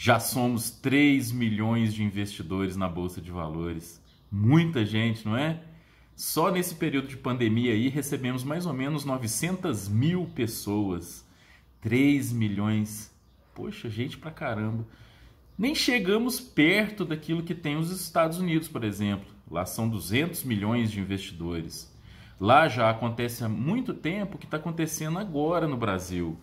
Já somos 3 milhões de investidores na Bolsa de Valores. Muita gente, não é? Só nesse período de pandemia aí recebemos mais ou menos 900 mil pessoas. 3 milhões. Poxa, gente pra caramba. Nem chegamos perto daquilo que tem os Estados Unidos, por exemplo. Lá são 200 milhões de investidores. Lá já acontece há muito tempo o que está acontecendo agora no Brasil.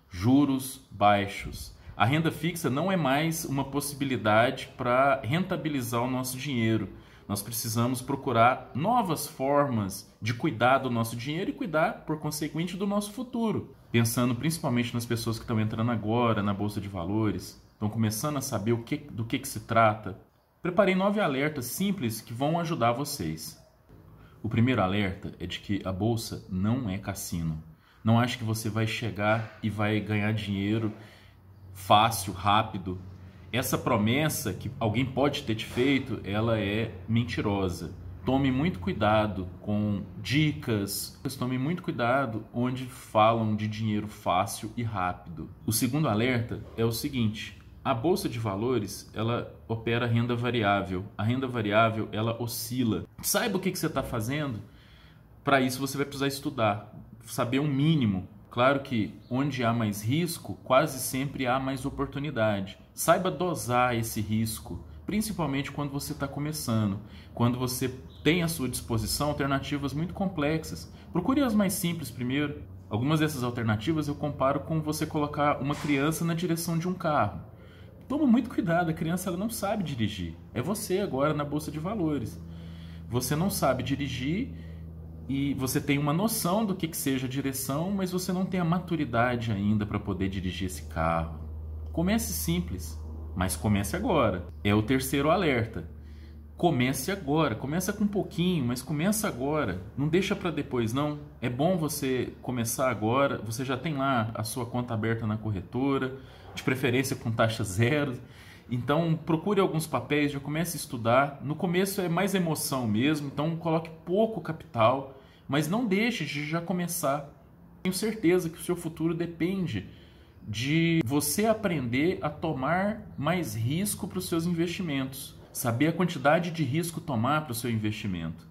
Juros baixos. A renda fixa não é mais uma possibilidade para rentabilizar o nosso dinheiro. Nós precisamos procurar novas formas de cuidar do nosso dinheiro e cuidar, por consequente, do nosso futuro. Pensando principalmente nas pessoas que estão entrando agora na Bolsa de Valores, estão começando a saber do que se trata. Preparei 9 alertas simples que vão ajudar vocês. O primeiro alerta é de que a Bolsa não é cassino. Não ache que você vai chegar e vai ganhar dinheiro fácil, rápido. Essa promessa que alguém pode ter te feito, ela é mentirosa. Tome muito cuidado com dicas, tome muito cuidado onde falam de dinheiro fácil e rápido. O segundo alerta é o seguinte: a Bolsa de Valores, ela opera renda variável. A renda variável, ela oscila. Saiba o que você está fazendo. Para isso você vai precisar estudar, saber um mínimo. Claro que onde há mais risco, quase sempre há mais oportunidade. Saiba dosar esse risco, principalmente quando você está começando, quando você tem à sua disposição alternativas muito complexas. Procure as mais simples primeiro. Algumas dessas alternativas eu comparo com você colocar uma criança na direção de um carro. Toma muito cuidado, a criança ela não sabe dirigir. É você agora na Bolsa de Valores. Você não sabe dirigir e você tem uma noção do que seja a direção, mas você não tem a maturidade ainda para poder dirigir esse carro. Comece simples, mas comece agora. É o terceiro alerta. Comece agora, começa com um pouquinho, mas começa agora. Não deixa para depois, não. É bom você começar agora. Você já tem lá a sua conta aberta na corretora, de preferência com taxa zero. Então procure alguns papéis, já comece a estudar. No começo é mais emoção mesmo, então coloque pouco capital, mas não deixe de já começar. Tenho certeza que o seu futuro depende de você aprender a tomar mais risco para os seus investimentos. Saber a quantidade de risco tomar para o seu investimento.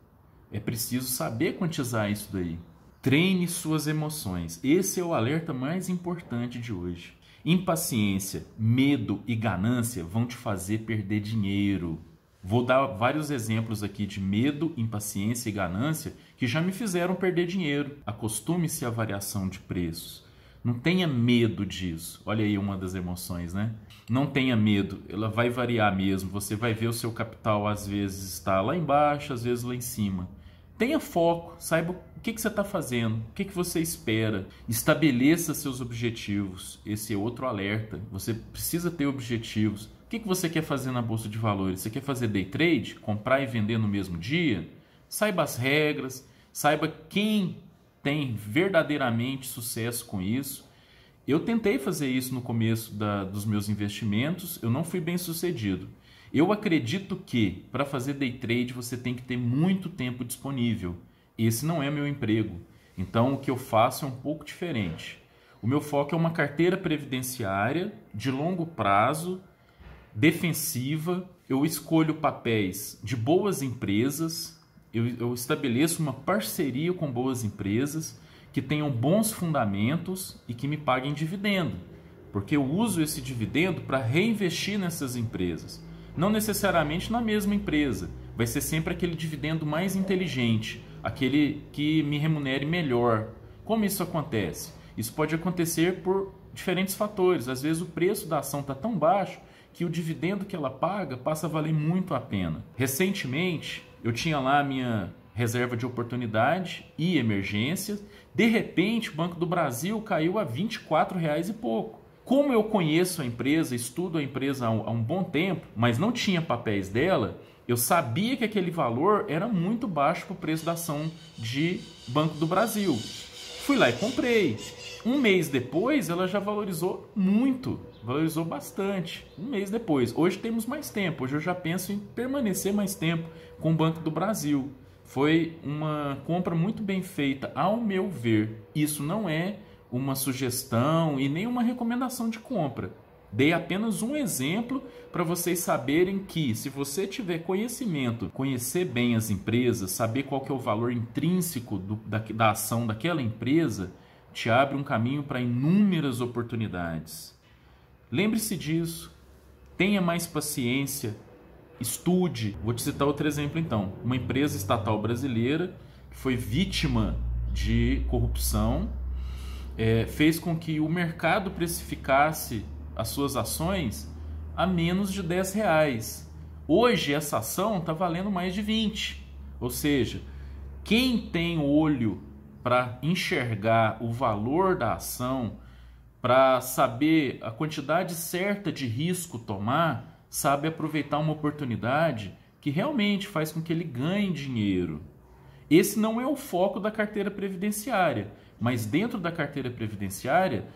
É preciso saber quantizar isso daí. Treine suas emoções. Esse é o alerta mais importante de hoje. Impaciência, medo e ganância vão te fazer perder dinheiro. Vou dar vários exemplos aqui de medo, impaciência e ganância que já me fizeram perder dinheiro. Acostume-se à variação de preços. Não tenha medo disso. Olha aí uma das emoções, né? Não tenha medo, ela vai variar mesmo. Você vai ver o seu capital às vezes está lá embaixo, às vezes lá em cima. Tenha foco, saiba o que você está fazendo, o que você espera. Estabeleça seus objetivos. Esse é outro alerta. Você precisa ter objetivos. O que você quer fazer na Bolsa de Valores? Você quer fazer day trade? Comprar e vender no mesmo dia? Saiba as regras, saiba quem tem verdadeiramente sucesso com isso. Eu tentei fazer isso no começo dos meus investimentos, eu não fui bem sucedido. Eu acredito que para fazer day trade você tem que ter muito tempo disponível. Esse não é meu emprego, então o que eu faço é um pouco diferente. O meu foco é uma carteira previdenciária de longo prazo, defensiva. Eu escolho papéis de boas empresas. Eu estabeleço uma parceria com boas empresas que tenham bons fundamentos e que me paguem dividendo, porque eu uso esse dividendo para reinvestir nessas empresas. Não necessariamente na mesma empresa, vai ser sempre aquele dividendo mais inteligente, aquele que me remunere melhor. Como isso acontece? Isso pode acontecer por diferentes fatores. Às vezes o preço da ação está tão baixo que o dividendo que ela paga passa a valer muito a pena. Recentemente, eu tinha lá a minha reserva de oportunidade e emergência. De repente, o Banco do Brasil caiu a R$ 24,00 e pouco. Como eu conheço a empresa, estudo a empresa há um bom tempo, mas não tinha papéis dela, eu sabia que aquele valor era muito baixo para o preço da ação de Banco do Brasil. Fui lá e comprei. Um mês depois, ela já valorizou muito, valorizou bastante. Um mês depois. Hoje temos mais tempo, hoje eu já penso em permanecer mais tempo com o Banco do Brasil. Foi uma compra muito bem feita, ao meu ver. Isso não é uma sugestão e nem uma recomendação de compra. Dei apenas um exemplo para vocês saberem que, se você tiver conhecimento, conhecer bem as empresas, saber qual que é o valor intrínseco da ação daquela empresa, te abre um caminho para inúmeras oportunidades. Lembre-se disso, tenha mais paciência, estude. Vou te citar outro exemplo então. Uma empresa estatal brasileira que foi vítima de corrupção, fez com que o mercado precificasse as suas ações a menos de R$10. Hoje essa ação está valendo mais de 20. Ou seja, quem tem olho para enxergar o valor da ação, para saber a quantidade certa de risco tomar, sabe aproveitar uma oportunidade que realmente faz com que ele ganhe dinheiro. Esse não é o foco da carteira previdenciária, mas dentro da carteira previdenciária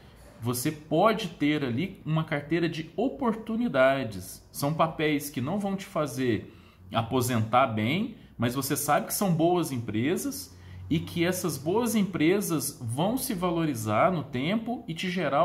você pode ter ali uma carteira de oportunidades. São papéis que não vão te fazer aposentar bem, mas você sabe que são boas empresas e que essas boas empresas vão se valorizar no tempo e te gerar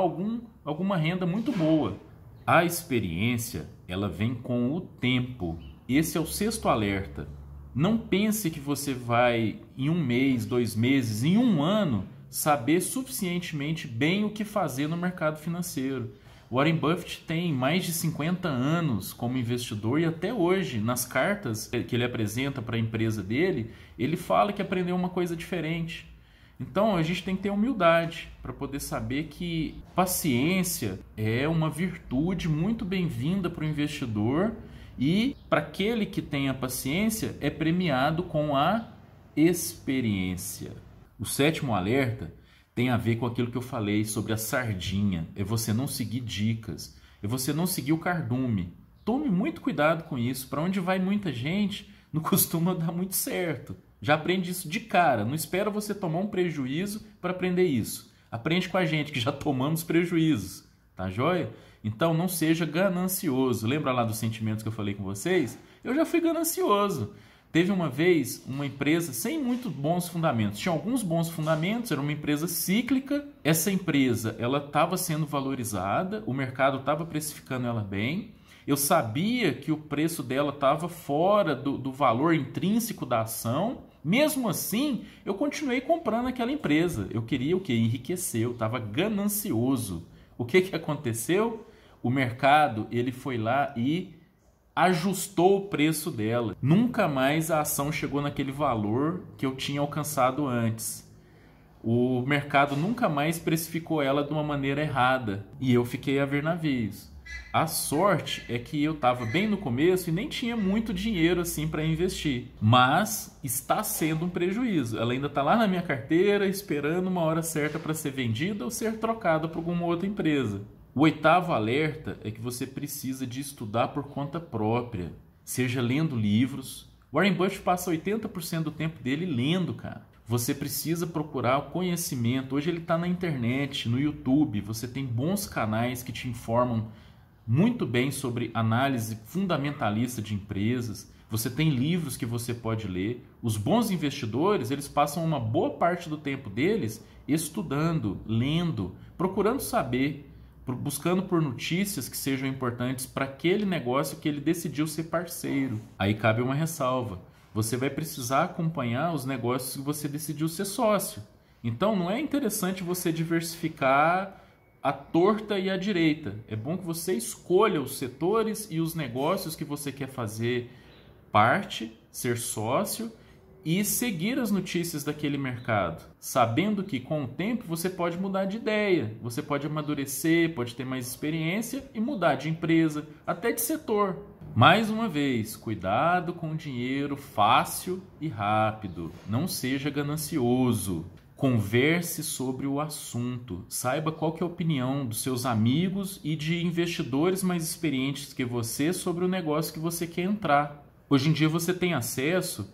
alguma renda muito boa. A experiência, ela vem com o tempo. Esse é o sexto alerta. Não pense que você vai, em 1 mês, 2 meses, em 1 ano, saber suficientemente bem o que fazer no mercado financeiro. Warren Buffett tem mais de 50 anos como investidor e até hoje, nas cartas que ele apresenta para a empresa dele, ele fala que aprendeu uma coisa diferente. Então a gente tem que ter humildade para poder saber que paciência é uma virtude muito bem-vinda para o investidor e para aquele que tem a paciência é premiado com a experiência. O sétimo alerta tem a ver com aquilo que eu falei sobre a sardinha. É você não seguir dicas, é você não seguir o cardume. Tome muito cuidado com isso. Para onde vai muita gente, não costuma dar muito certo. Já aprende isso de cara. Não espera você tomar um prejuízo para aprender isso. Aprende com a gente que já tomamos prejuízos. Tá joia? Então não seja ganancioso. Lembra lá dos sentimentos que eu falei com vocês? Eu já fui ganancioso. Teve uma vez uma empresa sem muito bons fundamentos. Tinha alguns bons fundamentos, era uma empresa cíclica. Essa empresa ela estava sendo valorizada, o mercado estava precificando ela bem. Eu sabia que o preço dela estava fora do valor intrínseco da ação. Mesmo assim, eu continuei comprando aquela empresa. Eu queria o quê? Enriquecer, eu estava ganancioso. O que aconteceu? O mercado ele foi lá e ajustou o preço dela. Nunca mais a ação chegou naquele valor que eu tinha alcançado antes. O mercado nunca mais precificou ela de uma maneira errada e eu fiquei a ver navios. A sorte é que eu estava bem no começo e nem tinha muito dinheiro assim para investir, mas está sendo um prejuízo. Ela ainda está lá na minha carteira esperando uma hora certa para ser vendida ou ser trocada por alguma outra empresa. O oitavo alerta é que você precisa de estudar por conta própria, seja lendo livros. Warren Buffett passa 80% do tempo dele lendo, cara. Você precisa procurar o conhecimento. Hoje ele está na internet, no YouTube. Você tem bons canais que te informam muito bem sobre análise fundamentalista de empresas. Você tem livros que você pode ler. Os bons investidores, eles passam uma boa parte do tempo deles estudando, lendo, procurando saber, buscando por notícias que sejam importantes para aquele negócio que ele decidiu ser parceiro. Aí cabe uma ressalva. Você vai precisar acompanhar os negócios que você decidiu ser sócio. Então não é interessante você diversificar a torta e a direita. É bom que você escolha os setores e os negócios que você quer fazer parte, ser sócio e seguir as notícias daquele mercado, sabendo que com o tempo você pode mudar de ideia, você pode amadurecer, pode ter mais experiência e mudar de empresa, até de setor. Mais uma vez, cuidado com o dinheiro fácil e rápido, não seja ganancioso. Converse sobre o assunto, saiba qual que é a opinião dos seus amigos e de investidores mais experientes que você sobre o negócio que você quer entrar. Hoje em dia você tem acesso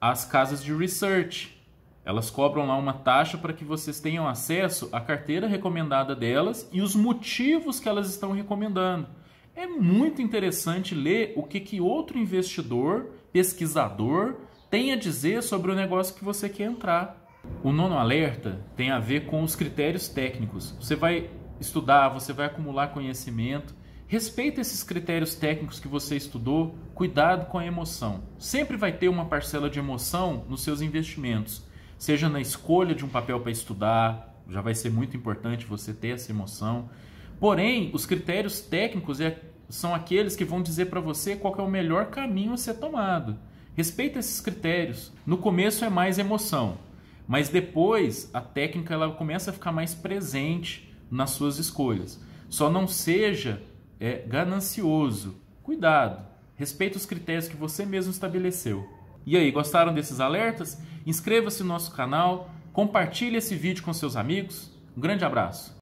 às casas de research. Elas cobram lá uma taxa para que vocês tenham acesso à carteira recomendada delas e os motivos que elas estão recomendando. É muito interessante ler o que outro investidor, pesquisador, tem a dizer sobre o negócio que você quer entrar. O nono alerta tem a ver com os critérios técnicos. Você vai estudar, você vai acumular conhecimento, Respeita esses critérios técnicos que você estudou, cuidado com a emoção. Sempre vai ter uma parcela de emoção nos seus investimentos, seja na escolha de um papel para estudar, já vai ser muito importante você ter essa emoção. Porém, os critérios técnicos são aqueles que vão dizer para você qual que é o melhor caminho a ser tomado. Respeita esses critérios. No começo é mais emoção, mas depois a técnica ela começa a ficar mais presente nas suas escolhas. Só não seja ganancioso. Cuidado. Respeita os critérios que você mesmo estabeleceu. E aí, gostaram desses alertas? Inscreva-se no nosso canal, compartilhe esse vídeo com seus amigos. Um grande abraço.